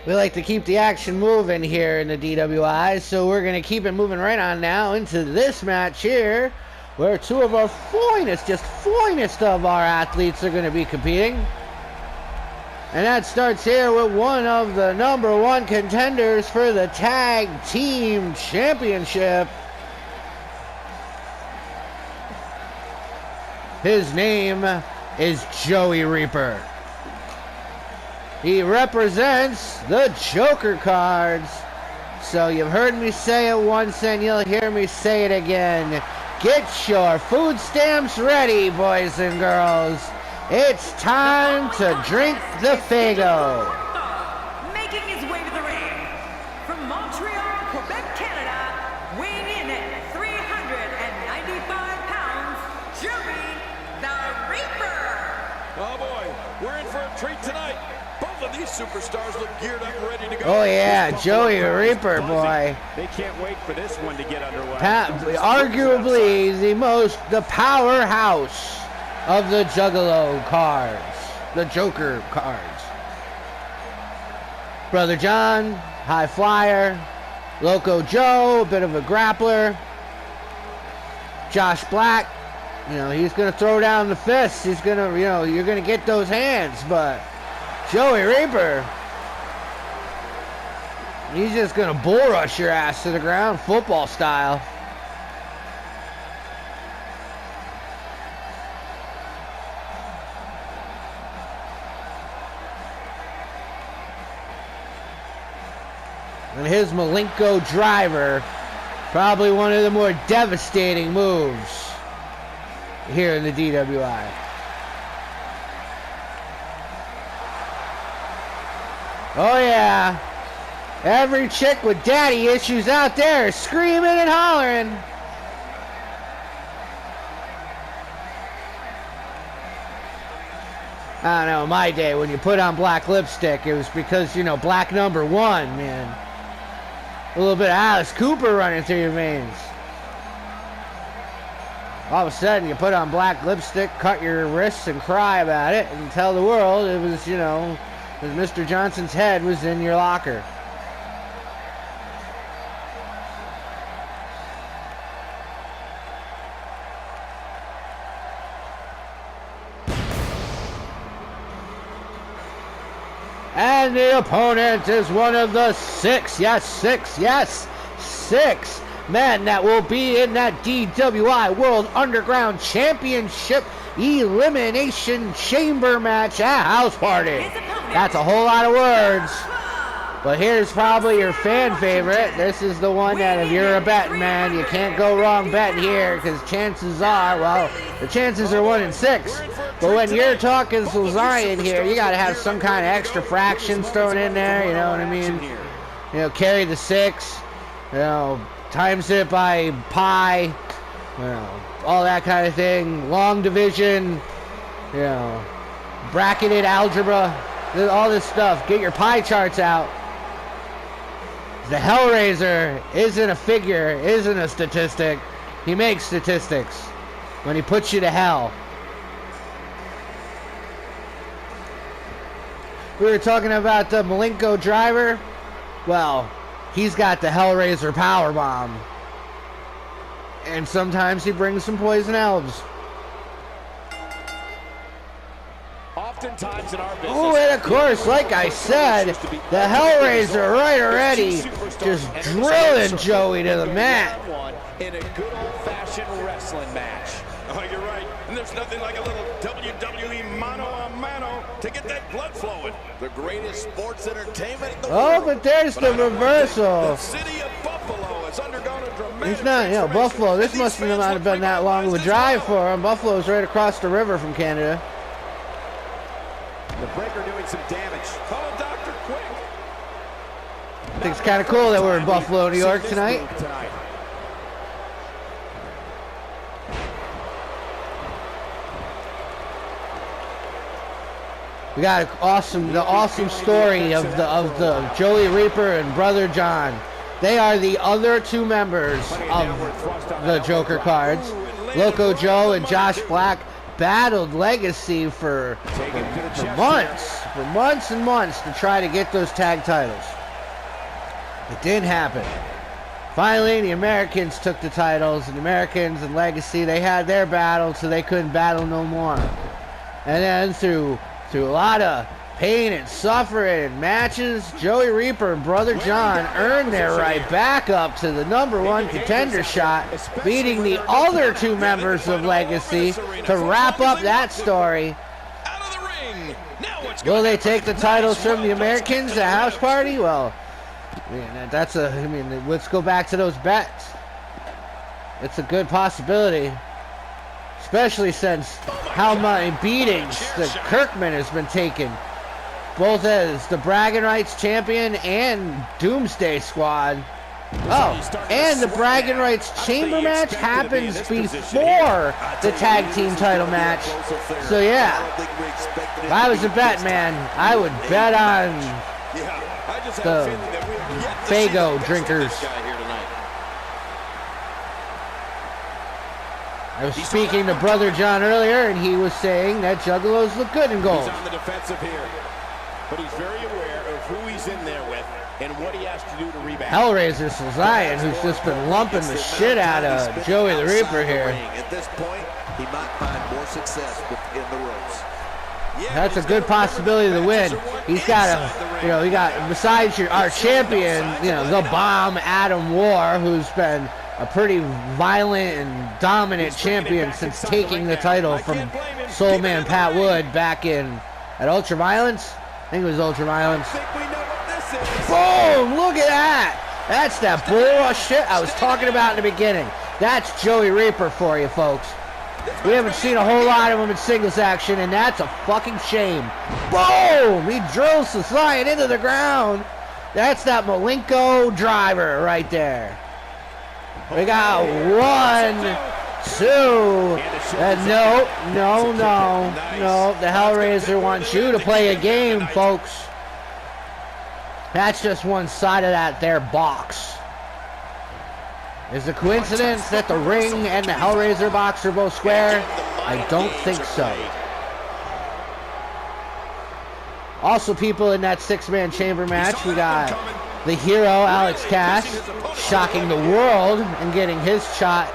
We like to keep the action moving here in the DWI, so we're going to keep it moving right on now into this match here, where two of our finest, just finest of our athletes are going to be competing. And that starts here with one of the #1 contenders for the Tag Team Championship. His name is Joey Reaper. He represents the Joker cards. So you've heard me say it once and you'll hear me say it again. Get your food stamps ready, boys and girls. It's time to drink the Faygo. Making his way to the ring from Montreal, Quebec, Canada, weighing in at 395 pounds, Joey the Reaper. Oh boy, we're in for a treat tonight. Both of these superstars look geared up and ready to go. Oh yeah, Joey Reaper, boy. They can't wait for this one to get underway. Arguably the powerhouse of the Juggalo cards, the Joker cards. Brother John, high flyer. Loco Joe, a bit of a grappler. Josh Black, he's gonna throw down the fists. He's gonna, you're gonna get those hands, but Joey Reaper, he's just gonna bull rush your ass to the ground, football style. And his Malenko driver, probably one of the more devastating moves here in the DWI. Oh yeah, every chick with daddy issues out there is screaming and hollering. I don't know, in my day, when you put on black lipstick, it was because, black #1, man. A little bit of Alice Cooper running through your veins. All of a sudden, you put on black lipstick, cut your wrists, and cry about it, and tell the world it was, that Mr. Johnson's head was in your locker. And the opponent is one of the six men that will be in that DWI World Underground Championship Elimination Chamber match at House Party. That's a whole lot of words. But here's probably your fan favorite. This is the one that if you're a betting man, you can't go wrong betting here, because chances are, the chances are 1 in 6. But when you're talking Solzion here, you got to have some kind of extra fractions thrown in there, you know what I mean? Carry the 6, times it by pi, all that kind of thing. Long division, bracketed algebra, all this stuff. Get your pie charts out. The Hellraiser isn't a figure, isn't a statistic. He makes statistics when he puts you to hell. We were talking about the Malenko driver. Well, he's got the Hellraiser powerbomb. And sometimes he brings some poison elves. Oftentimes in our business, oh, and of course, like I said, the Hellraiser right already just drilling Joey to the mat. In a good old-fashioned wrestling match. Oh, you're right. And there's nothing like a little WWE mano-a-mano to get that blood flowing. The greatest sports entertainment in the world. Oh, but there's the reversal. The city of Buffalo has undergone a dramatic It's not, Buffalo, this must not have been that long of a drive for him. Buffalo's right across the river from Canada. The breaker doing some damage. Call Dr. Quick. I think it's kind of cool that we're in Buffalo, New York tonight. We got the awesome story of the Joey Reaper and Brother John. They are the other two members of the Joker cards. Loco Joe and Josh Black battled Legacy for months for months and months to try to get those tag titles. It didn't happen. Finally, the Americans took the titles, and the Americans and Legacy, they had their battle, so they couldn't battle no more. And then through a lot of pain and suffering and matches, Joey Reaper and Brother John earned their right back up to the #1 contender shot, beating the other 2 members of Legacy to wrap up that story. Will they take the titles from the Americans at House Party? Well, let's go back to those bets. It's a good possibility, especially since how many beatings that Kirkman has been taking, both as the Bragging Rights champion and Doomsday Squad. Oh, and the Bragging Rights chamber match happens before the tag team title match. So yeah, if I was a bet man, I would bet on the Fago drinkers. I was speaking to Brother John earlier, and he was saying that Juggalos look good in gold. He's on the defensive here, but he's very aware of who he's in there with and what he has to do to rebound. Hellraiser Solzion, who's just been lumping the shit out of Joey the Reaper here. At this point, he might find more success within the ropes. That's a good possibility to win. He's got besides our champion, the Bomb, Adam War, who's been a pretty violent and dominant champion since taking the title from Soul Man Pat Wood back at Ultraviolence. I think it was Ultraviolence. Boom! Look at that! That's that bullshit I was talking about in the beginning. That's Joey Reaper for you, folks. We haven't seen a whole lot of him in singles action, and that's a fucking shame. Boom! He drills Solzion into the ground. That's that Malenko driver right there. We got 1, 2, and no. The Hellraiser wants you to play a game, folks. That's just one side of that there box. Is it a coincidence that the ring and the Hellraiser box are both square? I don't think so. Also, people in that 6-man chamber match, we got the hero Alex Cash shocking the world and getting his shot.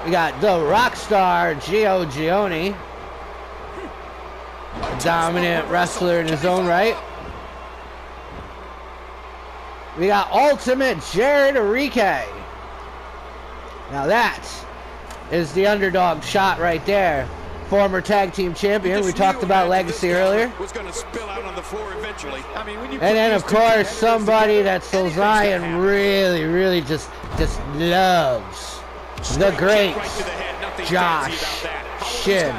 We got the rock star Gio Gioni, a dominant wrestler in his own right. We got Ultimate Jared Enrique. Now that is the underdog shot right there. Former tag team champion. We talked about Legacy earlier. Was going to spill out on the floor eventually. And then of course somebody that Solzion really just loves. The great Josh Shin.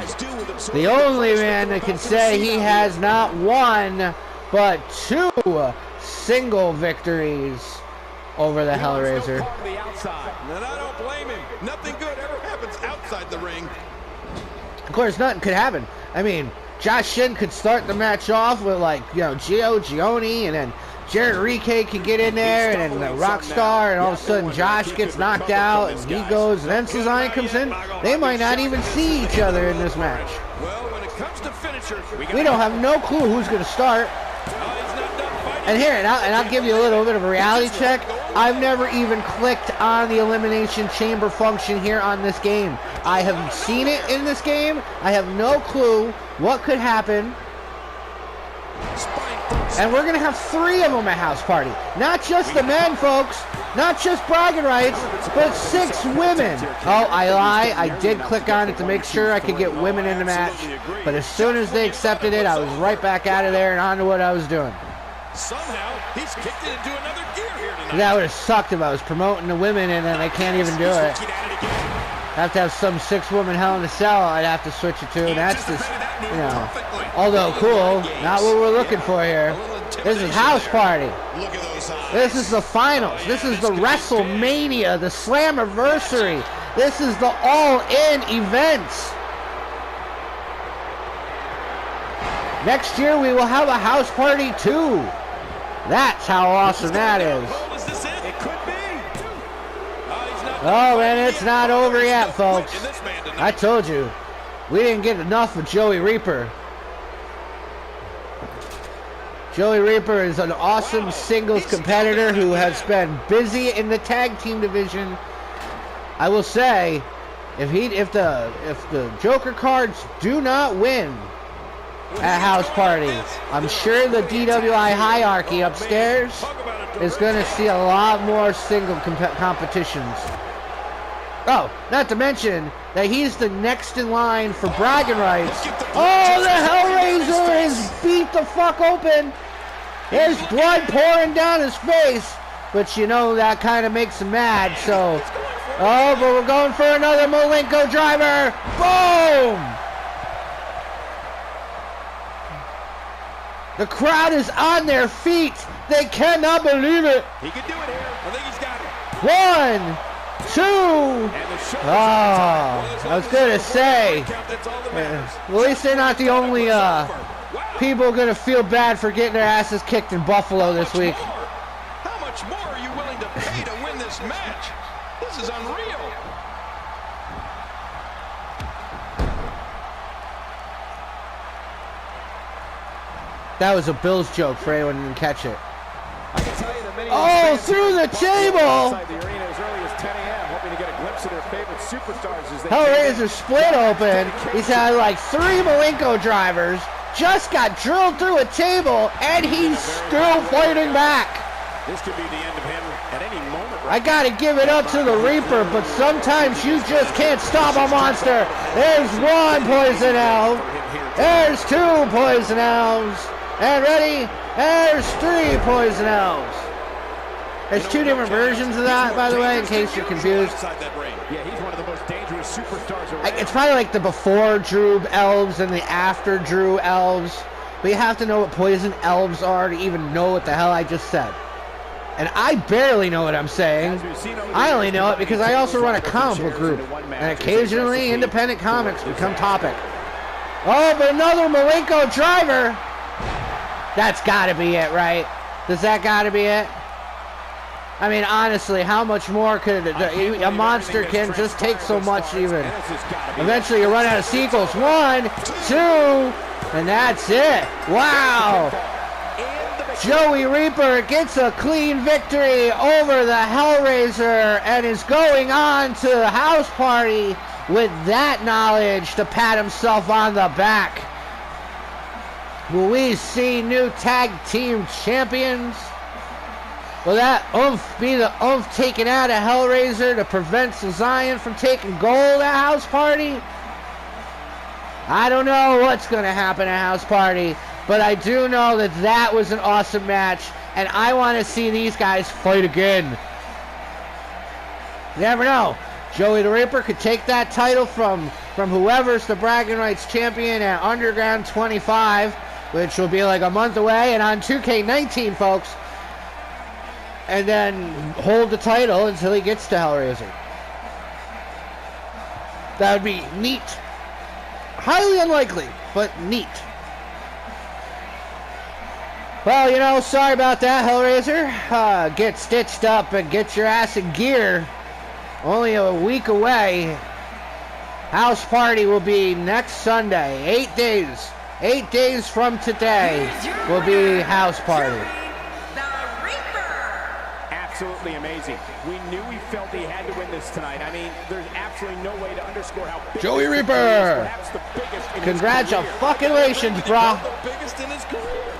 The only man that can say he has not one but 2 single victories over the Hellraiser. And I don't blame him. Nothing good ever happens outside the ring. Of course, nothing could happen. I mean, Josh Shin could start the match off with Gio Gioni, and then Jared Enrique could get in there, and then the Rockstar, and all of a sudden Josh gets knocked out, and he goes, and then Solzion comes in. They might not even see each other in this match. Well, when it comes to finishers, we don't have no clue who's going to start. And here, and I'll give you a little bit of a reality check. I've never even clicked on the Elimination Chamber function here on this game. I haven't seen it in this game. I have no clue what could happen. And we're going to have 3 of them at House Party. Not just the men, folks. Not just bragging rights, but 6 women. Oh, I lie. I did click on it to make sure I could get women in the match. But as soon as they accepted it, I was right back out of there and on to what I was doing. Somehow, he's kicked it into another gear here tonight. That would have sucked if I was promoting the women and then I can't even do it. Have to have some 6-woman Hell in a Cell I'd have to switch it to, and that's just, although cool, not what we're looking for here. This is House Party. This is the finals. This is the WrestleMania, the Slammiversary. This is the all-in events. Next year we will have a House Party 2. That's how awesome that is. Oh, and it's not over yet, folks. I told you, we didn't get enough of Joey Reaper. Joey Reaper is an awesome singles competitor who has been busy in the tag team division. I will say, if the Joker cards do not win at House Party, I'm sure the DWI hierarchy upstairs is going to see a lot more single competitions. Oh, not to mention that he's the next in line for bragging rights. Oh, the Hellraiser is beat the fuck open. There's blood pouring down his face. But you know that kind of makes him mad, so... Oh, but we're going for another Malenko driver. Boom! The crowd is on their feet. They cannot believe it. He can do it here. I think he's got it. 1, 2. Oh, I was going to say, at least they're not the only people going to feel bad for getting their asses kicked in Buffalo this week. How much more are you willing to pay to win this match? This is unreal. That was a Bills joke for anyone who didn't catch it. Oh, through the table! Hellraiser split open. He's had like 3 Malenko drivers. Just got drilled through a table, and he's still fighting back. This could be the end of him at any moment. I gotta give it up to the Reaper, but sometimes you just can't stop a monster. There's 1 poison elf. There's 2 poison elves. And ready? There's 3 poison elves. There's 2 different versions of that, by the way, in case you're confused. Yeah, he's one of the most dangerous superstars around. It's probably like the before Drew elves and the after Drew elves. But you have to know what poison elves are to even know what the hell I just said. And I barely know what I'm saying. I only know it because I also run a comic book group. And occasionally independent comics become topic. Oh, but another Malenko driver. That's gotta be it, right? Does that gotta be it? I mean, honestly, how much more could a monster can just take so much even? Eventually you run out of sequels. 1, 2, and that's it. Wow. Joey Reaper gets a clean victory over the Hellraiser and is going on to the House Party with that knowledge to pat himself on the back. Will we see new tag team champions? Will that oomph be the oomph taken out of Hellraiser to prevent Solzion from taking gold at House Party? I don't know what's going to happen at House Party, but I do know that that was an awesome match, and I want to see these guys fight again. You never know. Joey the Reaper could take that title from whoever's the bragging rights champion at Underground 25, which will be like a month away, and on 2K19, folks. And then hold the title until he gets to Hellraiser. That would be neat. Highly unlikely, but neat. Well, you know, sorry about that, Hellraiser. Get stitched up and get your ass in gear. Only a week away. House Party will be next Sunday. 8 days. 8 days from today will be House Party. Absolutely amazing. We knew he felt he had to win this tonight. I mean, there's absolutely no way to underscore how big Joey Reaper! perhaps the biggest in Congratulations, brah. The biggest in his career.